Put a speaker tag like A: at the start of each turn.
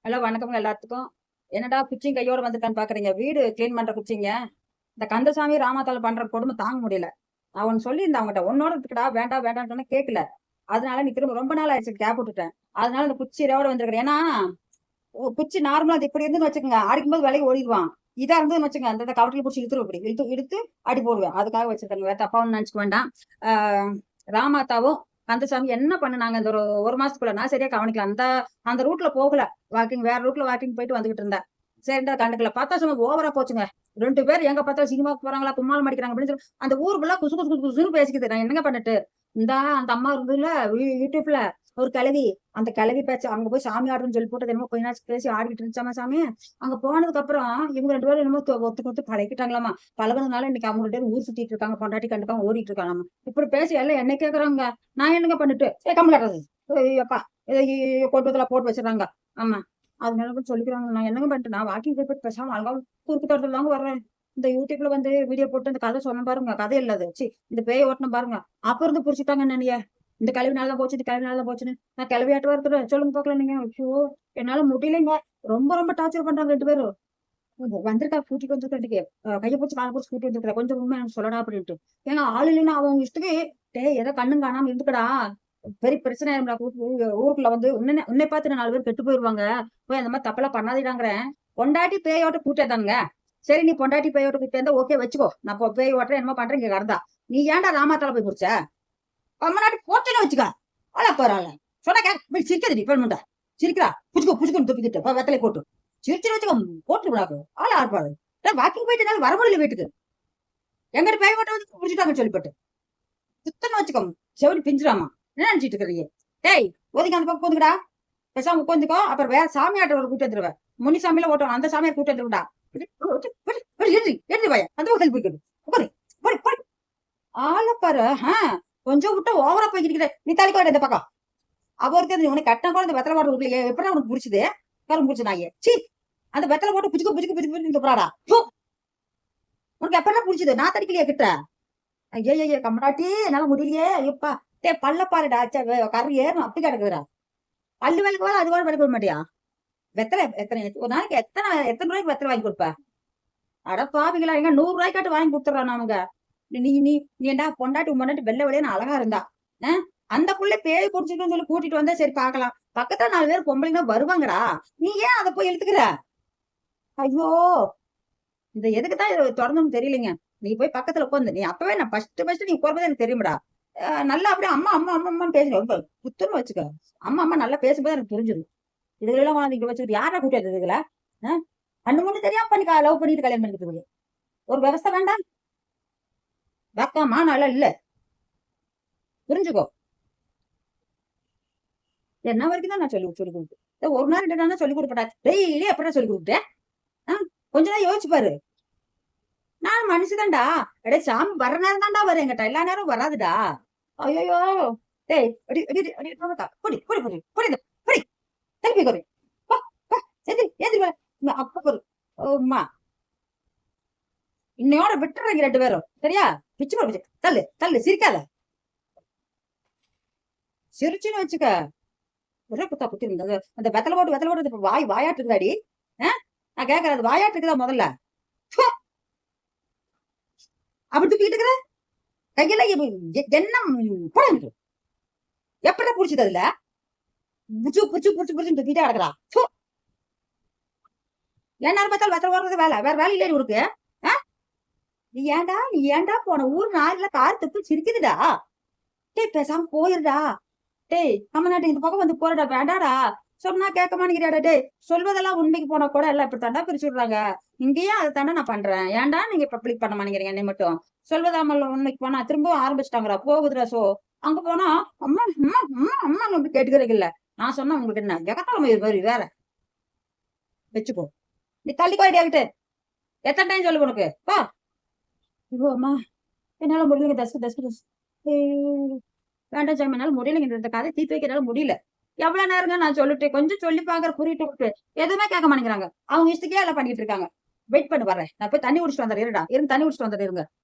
A: Hello வணக்கம்ங்க எல்லாத்துக்கும். என்னடா குச்சிங் கையோட வந்துட்டான்னு பாக்குறீங்க? வீடு கிளீன் பண்ற குச்சிங்க. இந்த கந்தசாமி ராமாத்தால பண்ற கொடுமை தாங்க முடியல. நான் ஒண்ணு சொல்லியிருந்தேன் அவங்ககிட்ட. உன்னோட இருக்குடா வேண்டாம் வேண்டாம்னு சொன்னா கேட்கல. அதனால நீ திரும்ப ரொம்ப நாள் ஆயிடுச்சு கேப் விட்டுட்டேன். அதனால இந்த குச்சியோட வந்திருக்கிறேன். ஏன்னா குச்சி நார்மலா அது இப்படி இருந்துன்னு வச்சுக்கோங்க, அடிக்கும்போது விலைக்கு ஓடிடுவான். இதா இருந்ததுன்னு வச்சுக்கோங்க, அந்த கவட்டில பிடிச்சி இழுத்துரும், இப்படி இழுத்து இழுத்து அடி போடுவேன். அதுக்காக வச்சிருக்காங்க, வேற தப்பா ஒன்னும் நினைச்சுக்க வேண்டாம். ராமாத்தாவும் கந்தசாமி என்ன பண்ணுனாங்க இந்த ஒரு மாசத்துக்குள்ள? நான் சரியா கவனிக்கல. அந்த அந்த ரூட்ல போகல. வாக்கிங் வேற ரூட்ல வாக்கிங் போயிட்டு வந்துகிட்டு இருந்தேன். சரிடா கண்டுக்கல. பார்த்தா சும்மா ஓவரா போச்சுங்க. 2 பேர் எங்க பார்த்தாலும் சினிமாவுக்கு போறாங்களா, கும்மாளம் அடிக்கிறாங்க அப்படின்னு சொல்லி அந்த ஊர் ஃபுல்லா குசு குசு குசு குசுன்னு பேசிக்குது. நான் என்னங்க பண்ணிட்டு இந்தா அந்த அம்மா இருந்ததுல யூடியூப்ல ஒரு கிழவி, அந்த கிழவி பேச்சு அங்க போய் சாமி ஆடுறதுன்னு சொல்லி போட்டு என்னமோ கொஞ்ச நாள் பேசி ஆடிக்கிட்டு இருந்துச்சாமா சாமி. அங்க போனதுக்கு அப்புறம் இவங்க 2 பேரும் என்னமோ ஒத்து பழகிட்டாங்களாமா. பழகுனதுனால இன்னைக்கு அவங்க 2 பேரும் ஊர் சுத்திட்டு இருக்காங்க, பொண்டாட்டி கண்டுக்காம ஓடிட்டு இருக்காங்க. இப்படி பேசி எல்லாம் என்ன கேக்குறாங்க. நான் என்னங்க பண்ணிட்டு கம்மி கட்டுறது அப்பா கொண்டு போட்டு வச்சிடறாங்க. ஆமா அதனால சொல்லிக்கிறாங்க. நான் என்னங்க பண்ணிட்டு நான் வாக்கிங் போய் பேசாம அழகா குறுக்கு தோட்டத்துல தாங்க வர்றேன். இந்த யூடியூப்ல வந்து வீடியோ போட்டு இந்த கதை சொன்ன பாருங்க, கதை இல்லாது சி இந்த பேய் ஓட்டணும் பாருங்க. அப்ப இருந்து புடிச்சிட்டாங்க என்னைய. இந்த கழிவுனால தான் போச்சு, இந்த கழிவுனால தான் போச்சுன்னு. நான் கிளவியாட்டு இருக்கிறேன். சொல்லுங்க பாக்கலாம் நீங்க. ஐயோ என்னால முடியலைங்க. ரொம்ப ரொம்ப டார்ச்சர் பண்றாங்க 2 பேரும். வந்திருக்கா கூட்டிட்டு வந்திருக்கேன். கையை பிடிச்சி காலை பிடிச்சி கூட்டி வந்திருக்கேன். கொஞ்சம் உண்மை எனக்கு சொல்லடா அப்படின்ட்டு. ஏன்னா ஆள் இல்லைன்னா அவங்க இஷ்டத்துக்கு ஏதோ கண்ணும் காணாம இருந்துக்கடா, பெரிய பிரச்சனை ஆயிரும்டா. ஊருக்குள்ள வந்து உன்னை பார்த்து 4 பேர் கெட்டு போயிருவாங்க. போய் அந்த மாதிரி தப்பெல்லாம் பண்ணாதீடாங்கிறேன். பொண்டாட்டி பேயோட்ட கூட்டேதானுங்க. சரி நீ பொண்டாட்டி பேயோட்ட கூட்டே இருந்தா ஓகே வச்சுக்கோ. நான் பேய் ஓட்டுறேன் என்னமோ பண்றேன் இங்க கடந்தா. நீ ஏன்டா ராமாத்தால போய் முடிச்ச? அம்மா நாட்டி போட்டுன்னு வச்சுக்க. ஆள போறாள் சொன்னா கேட்க சிரிக்காது. நீ பெண்முண்டா சிரிக்கிறா. புச்சுக்கோ புச்சுக்கோன்னு தூக்கிட்டு வெத்தலை போட்டு சிரிச்சு வச்சுக்கோ. போட்டு விடாக்கு ஆள ஆர்ப்பாரு. வாக்கிங் போயிட்டு என்னால வர முடியல வீட்டுக்கு. எங்கிட்ட பேய் ஓட்ட வந்து புடிச்சிட்டாங்கன்னு சொல்லிப்பட்டு சுத்தன்னு வச்சுக்கோ. செவடி பிஞ்சிராமா. என்ன நினைச்சிட்டு இருக்கிறீங்க? டேய் ஒதுங்க அந்த பக்கம் போதுக்கடா. பேசாம உட்காந்துக்கோ. அப்புறம் வேற சாமியாட்ட ஒரு கூட்டு வந்துருவேன். முனிசாமியில ஓட்டணும், அந்த சாமியார் கூட்டு வந்துருவிடா. எழுதி வாயா அந்த பக்கம் போய்க்கிட்டு உட்காரு. ஆள பாரு. கொஞ்சம் விட்டு ஓவரா போய்க்கிட்டு நீ தலைக்கு இந்த பக்கம். அவருக்கு உனக்கு கட்டின கூட இந்த வெத்தலை போட்டு விடலையே, எப்படி உனக்கு பிடிச்சது? கரும் பிடிச்ச நாயே சி. அந்த வெத்தலை போட்டு புச்சுக்கு புச்சுக்கு புச்சுக்கு புச்சுக்கு போறாடா. உனக்கு எப்படா பிடிச்சது? நான் தடிக்கலையே கிட்ட. ஐயோ கம்மடாட்டி என்னால முடியலையே. ஐயப்பா பல்ல பாருடா. கரை ஏறணும் அப்படி கிடக்குதுடா. பல்லு வேலைக்கு வேலை அது கூட வேலைக்கு விட மாட்டியா? வெத்தலை எத்தனை ஒரு நாளைக்கு எத்தனை ரூபாய்க்கு வெத்தலை வாங்கி கொடுப்ப? அட பாவிங்களா, எங்க 100 ரூபாய்க்காட்டு வாங்கி கொடுத்துறான் நானுங்க. நீ நீ நீ ஏண்டா பொண்டாட்டி வெள்ளை வெளியேன்னு அழகா இருந்தா அந்த புள்ள பேய் குடிச்சிட்டு சொல்லி கூட்டிட்டு வந்தா சரி பாக்கலாம். பக்கத்துல 4 பேர் பொம்பளைங்க வருவாங்கடா. நீ ஏன் அதை போய் இழுத்துக்கிற? ஐயோ இந்த எதுக்குதான் இதை தொடர்ந்துன்னு தெரியலைங்க. நீ போய் பக்கத்துல உட்காந்து நீ அப்பவே நான் ஃபர்ஸ்ட் நீ போறதே எனக்கு தெரியுமாடா. நல்லா அப்படியே அம்மா அம்மா அம்மா அம்மா பேசுங்க. ரொம்ப புத்துன்னு வச்சுக்க. அம்மா அம்மா நல்லா பேசும்போது எனக்கு புரிஞ்சிடும். இதுல எல்லாம் இங்க வச்சுக்கிட்டு யாரா கூட்டியது இதுல? கண்ணு முன்னு தெரியாம பண்ணி லவ் பண்ணிட்டு கல்யாணம் பண்ணிட்டு ஒரு விவசாய வேண்டாம். வெக்கமா நல்லா இல்ல. புரிஞ்சுக்கோ. என்ன வரைக்கும் தான் நான் சொல்லி கொடுத்து ஒரு நாள் 2 நாள் சொல்லி கொடுப்படா. டெய்லி எப்படா சொல்லி கொடுத்தேன்? கொஞ்ச நாள் யோசிச்சு பாரு. நான் மனுஷதான்டா. அடே சாமி வர நேரம் தான்டா வரும் எங்கிட்ட, எல்லா நேரம் வராதுடா. ஐயோ டேய் அடி அடி அடி புடி புடி புடி புடி புடி திருப்பி கொடு. அப்ப பொறு. அம்மா இன்னையோட விட்டுறீங்க 2 பேரும் சரியா? பிச்சு போடு. தள்ளு தள்ளு சிரிக்காத. சிரிச்சுன்னு வச்சுக்க. ஒரே குத்தா குத்தி இருந்தது. அந்த வெத்தலை போட்டு வாயாட்டு இருக்குதாடி. நான் கேட்கறது வாயாட்டு இருக்குதா முதல்ல? அப்படி தூக்கிட்டு இருக்கிற கையில என்ன போட எப்படா புடிச்சது? அதுல புச்சு புச்சு புச்சு புடிச்சு தூக்கிட்டே கிடக்குறா. எல்லாரும் பார்த்தாலும் வெத்தலை போடுறது வேலை, வேற வேலை இல்லையா உனக்கு? நீ ஏன்டா போன ஊர் நாரில கார் தப்பு சிரிக்குதுடா. டேய் பேசாம போயிருடா. டேய் நம்ம நாட்டு இந்த பக்கம் வந்து போறடா. வேண்டாடா சொன்னா கேட்க மாட்டேங்கிறாடா. டேய் சொல்வதெல்லாம் உண்மைக்கு போனா கூட எல்லாம் இப்படி தாண்டா பிரிச்சு விடுறாங்க. இங்கேயும் அதை தாண்டா நான் பண்றேன். ஏன்டா நீங்க பப்ளிக் பண்ண மாட்டேங்கிறீங்க என்னை மட்டும்? சொல்வதாமல் உண்மைக்கு போனா திரும்பவும் ஆரம்பிச்சிட்டாங்கடா. போகுதுடா ஷோ. அங்க போனா அம்மா அம்மா அம்மா அம்மா அப்படி கேட்டுக்கிறீங்க இல்ல. நான் சொன்னா உங்களுக்கு என்ன ஜெகத்தாலமை மாதிரி வேற வச்சுக்கோ. நீ தள்ளிக்கோயிட்டே ஆகிட்டு எத்தனை டைம் சொல்லு உனக்கு பா. ஐயோ அம்மா என்னால முடியலைங்க. தஸ்கு தஸ்கு தஸ் வேண்டாம் சாமி என்னால முடியலைங்க. இந்த கதை தீர்த்து வைக்கிறதால முடியல. எவ்வளவு நேரங்க நான் சொல்லிட்டு கொஞ்சம் சொல்லி பாக்குற புரியிட்டு விட்டு எதுவுமே கேட்க மாட்டேங்கிறாங்க. அவங்க இஷ்டக்கே எல்லாம் பண்ணிட்டு இருக்காங்க. வெயிட் பண்ணி வர்றேன். நான் போய் தண்ணி குடிச்சிட்டு வந்துடுறேன். இருடா இருந்து தண்ணி குடிச்சிட்டு வந்துடுறேன்.